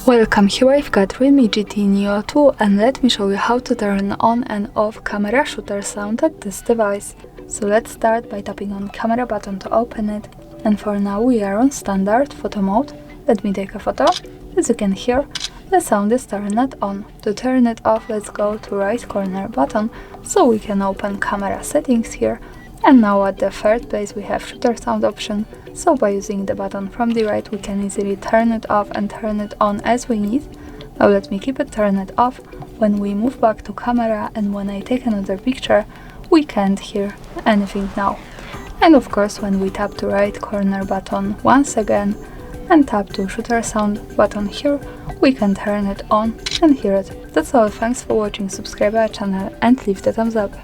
Welcome, here I've got REALME GT NEO2 and let me show you how to turn on and off camera shutter sound at this device. So let's start by tapping on camera button to open it, and for now we are on standard photo mode. Let me take a photo. As you can hear, the sound is turned on. To turn it off, let's go to right corner button so we can open camera settings here. And now at the third place we have shutter sound option, so by using the button from the right we can easily turn it off and turn it on as we need. Now let me keep it turned off. When we move back to camera and when I take another picture, we can't hear anything now. And of course when we tap the right corner button once again and tap to shutter sound button here, we can turn it on and hear it. That's all, thanks for watching, subscribe our channel and leave the thumbs up.